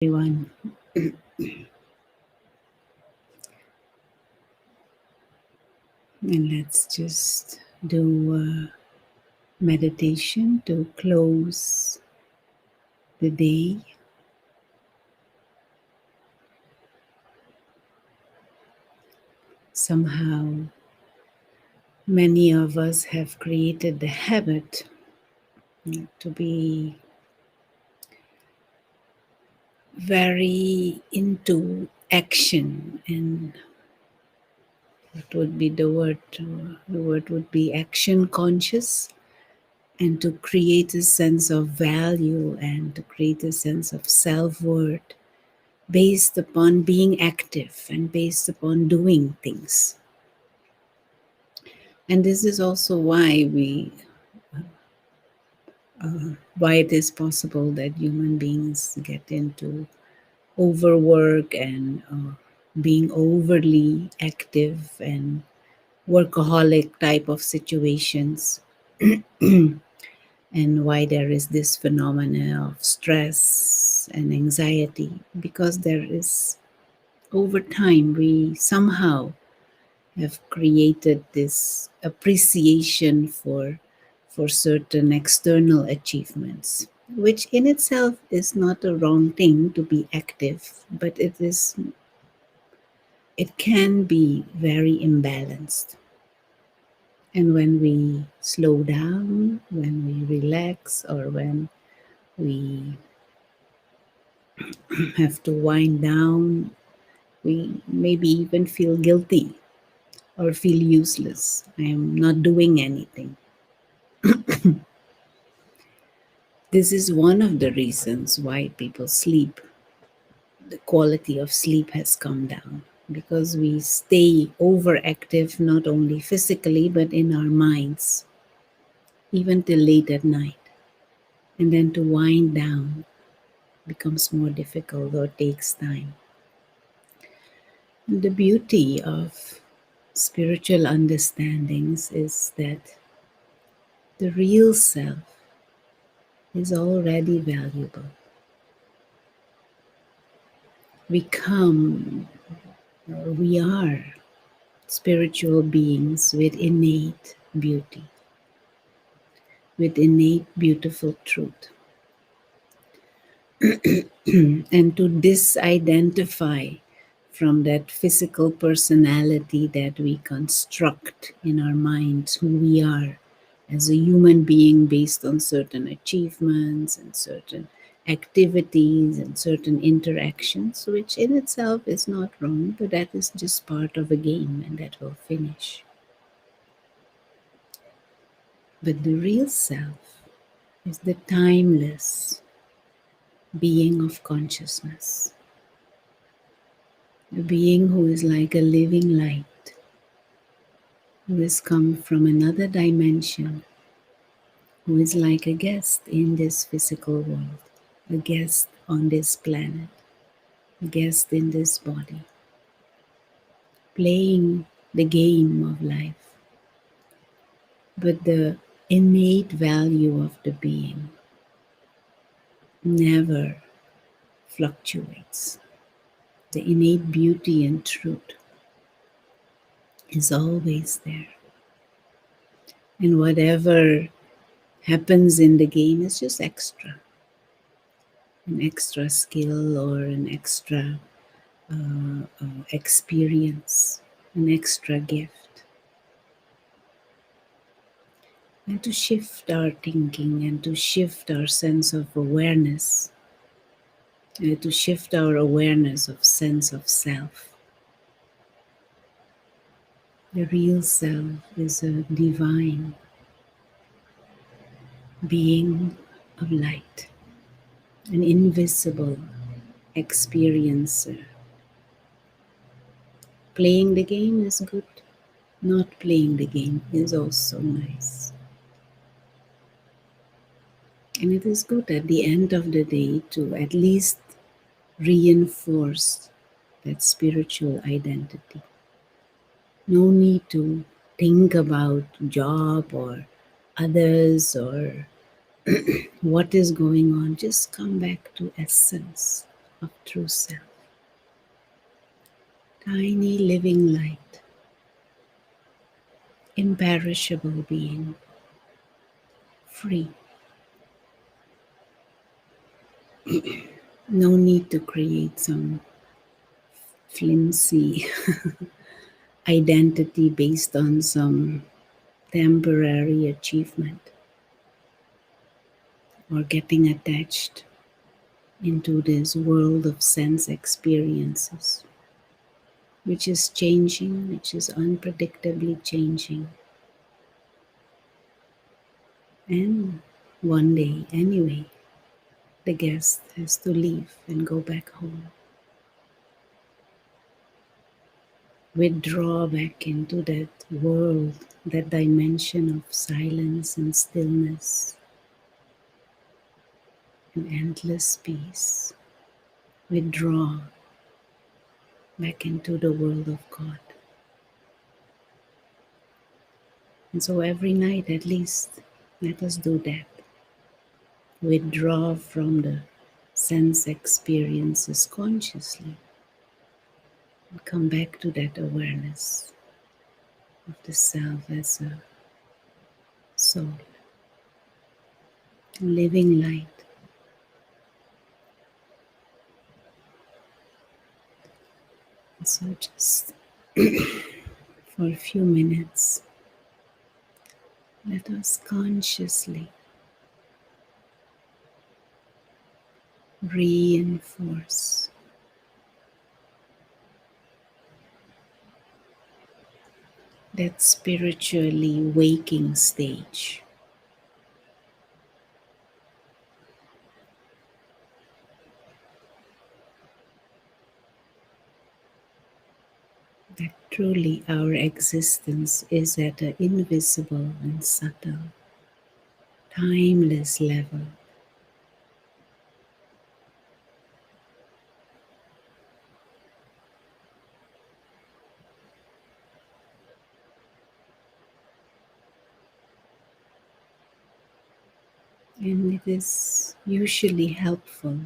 Everyone. And let's just do a meditation to close the day. Somehow, many of us have created the habit to be very into action, and what would be the word? The word would be action conscious, and to create a sense of value and to create a sense of self-worth based upon being active and based upon doing things. And this is also why it is possible that human beings get into overwork and being overly active and workaholic type of situations, and why there is this phenomena of stress and anxiety, because there is, over time, we somehow have created this appreciation for certain external achievements, which in itself is not a wrong thing to be active, but it can be very imbalanced. And when we slow down, when we relax, or when we have to wind down, we maybe even feel guilty or feel useless. I am not doing anything. This is one of the reasons why people sleep. The quality of sleep has come down because we stay overactive, not only physically but in our minds, even till late at night. And then to wind down becomes more difficult or takes time. The beauty of spiritual understandings is that the real self is already valuable. We are spiritual beings with innate beauty, with innate beautiful truth. And to disidentify from that physical personality that we construct in our minds, who we are as a human being based on certain achievements and certain activities and certain interactions, which in itself is not wrong, but that is just part of a game and that will finish. But the real self is the timeless being of consciousness, a being who is like a living light, who has come from another dimension, who is like a guest in this physical world, a guest on this planet, a guest in this body, playing the game of life. But the innate value of the being never fluctuates. The innate beauty and truth is always there. And whatever happens in the game is just extra. An extra skill or an extra experience, an extra gift. And to shift our thinking and to shift our sense of awareness, to shift our awareness of sense of self. The real self is a divine being of light, an invisible experiencer. Playing the game is good. Not playing the game is also nice. And it is good at the end of the day to at least reinforce that spiritual identity. No need to think about job or others or what is going on. Just come back to essence. of true self. Tiny living light, imperishable being, free. No need to create some flimsy identity based on some temporary achievement or getting attached into this world of sense experiences, which is changing, which is unpredictably changing. And one day, anyway, the guest has to leave and go back home. Withdraw back into that world, that dimension of silence and stillness and endless peace. Withdraw back into the world of God. And so every night, at least, let us do that. Withdraw from the sense experiences consciously and come back to that awareness of the self as a soul, living light. And so just for a few minutes, let us consciously reinforce that spiritually waking stage. That truly our existence is at an invisible and subtle, timeless level. And it is usually helpful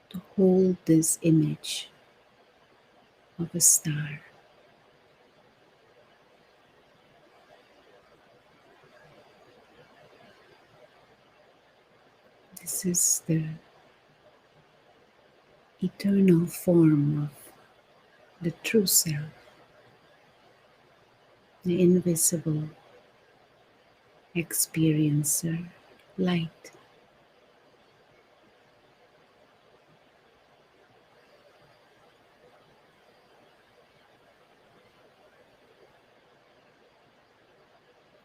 to hold this image of a star. This is the eternal form of the true self, the invisible experiencer, light.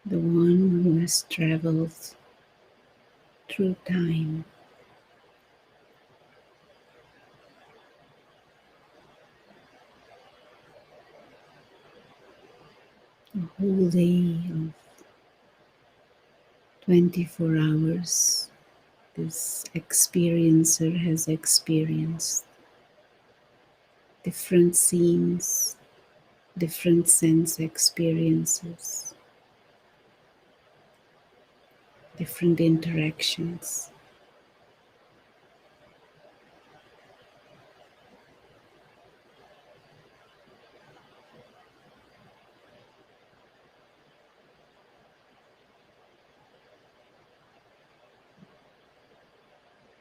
The one who has traveled through time, a whole day of 24 hours, this experiencer has experienced different scenes, different sense experiences, different interactions.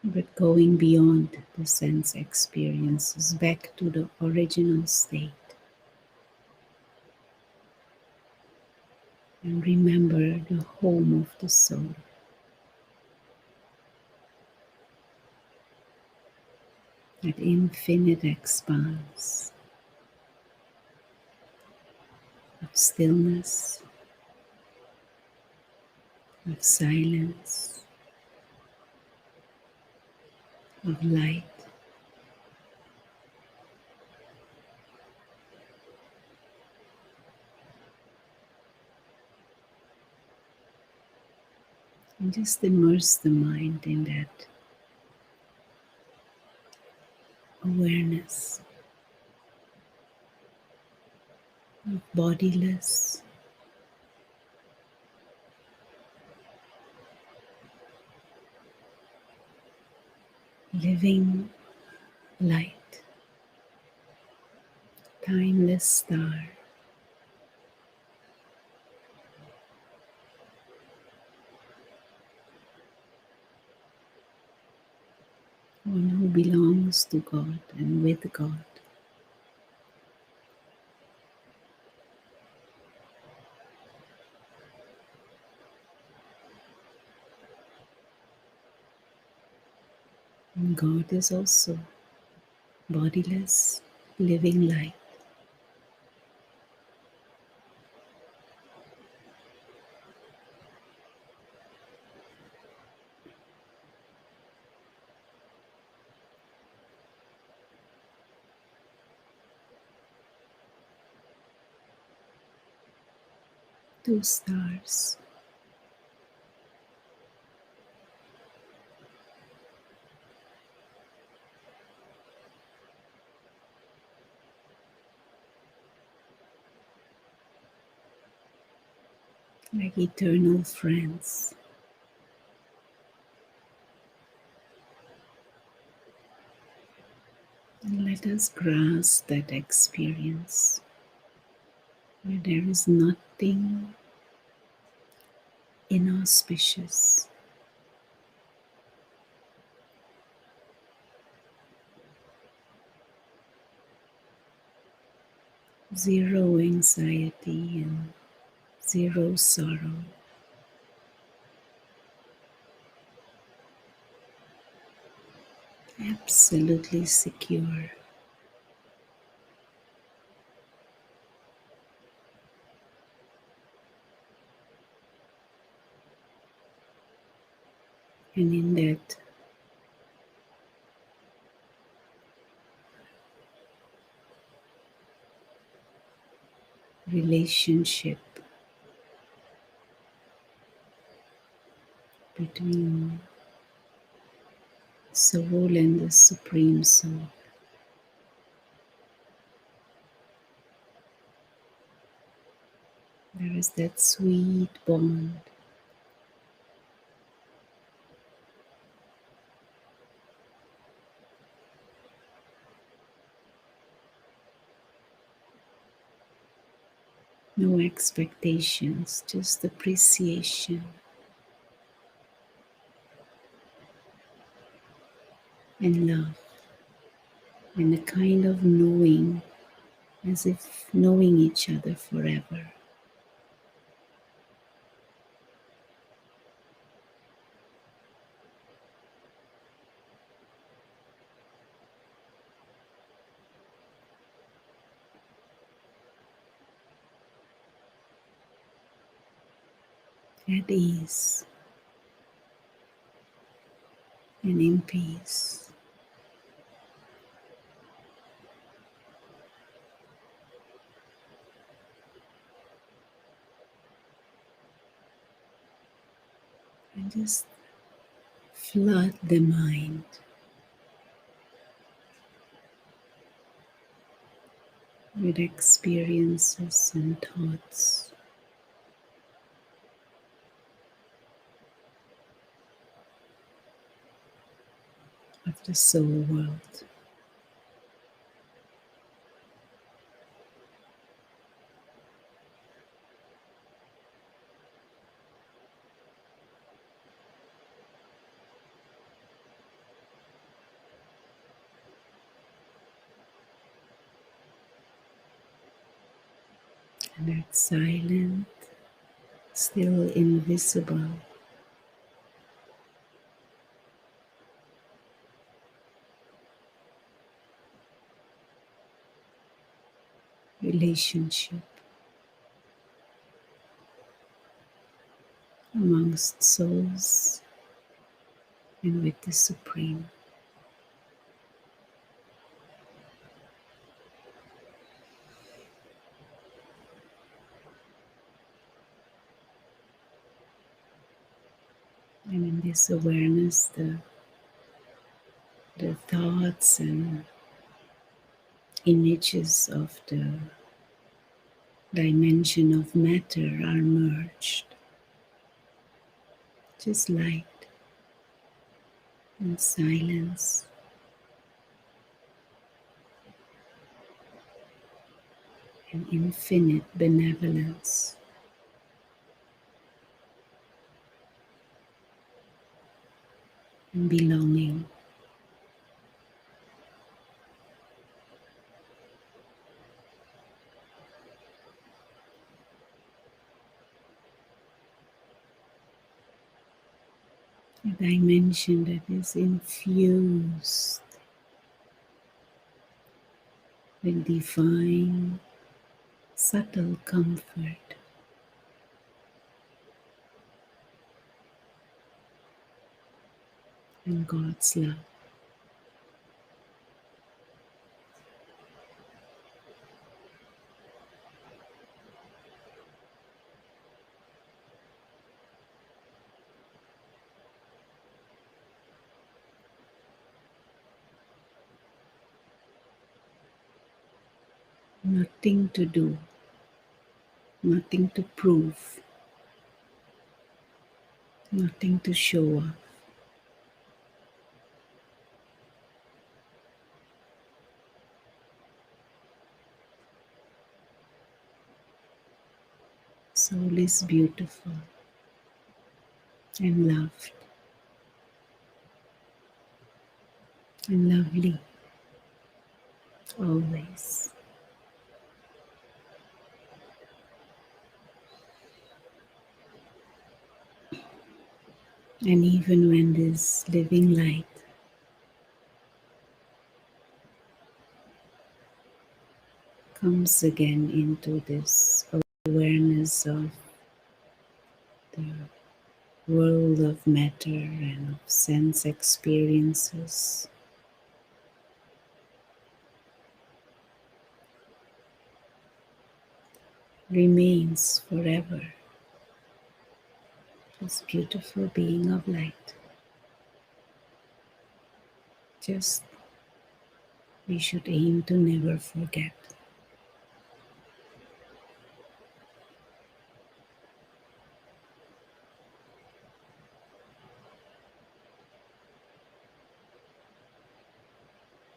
But going beyond the sense experiences back to the original state. And remember the home of the soul. That infinite expanse of stillness, of silence, of light. And just immerse the mind in that awareness of bodiless, living light, timeless star, one who belongs to God and with God. And God is also bodiless, living light. Two stars, like eternal friends. And let us grasp that experience where there is nothing inauspicious, zero anxiety and zero sorrow, absolutely secure. And in that relationship between soul and the Supreme Soul, there is that sweet bond, no expectations, just appreciation and love, and a kind of knowing, as if knowing each other forever. At ease and in peace. And just flood the mind with experiences and thoughts of the soul world. And that silent, still invisible relationship amongst souls and with the Supreme. And in this awareness, the thoughts and images of the dimension of matter are merged, just light and silence and infinite benevolence. And belonging. A dimension that is infused with divine, subtle comfort and God's love. Nothing to do, nothing to prove, nothing to show off. Soul is beautiful and loved and lovely always. And even when this living light comes again into this awareness of the world of matter and of sense experiences, remains forever this beautiful being of light. Just we should aim to never forget.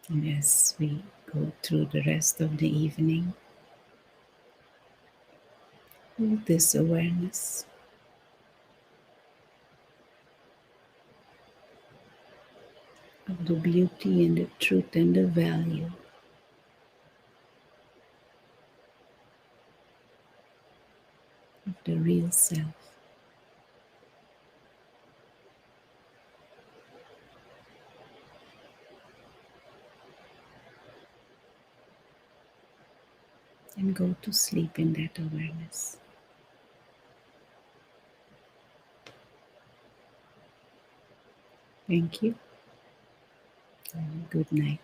And as we go through the rest of the evening, hold this awareness of the beauty and the truth and the value of the real self. And go to sleep in that awareness. Thank you and good night.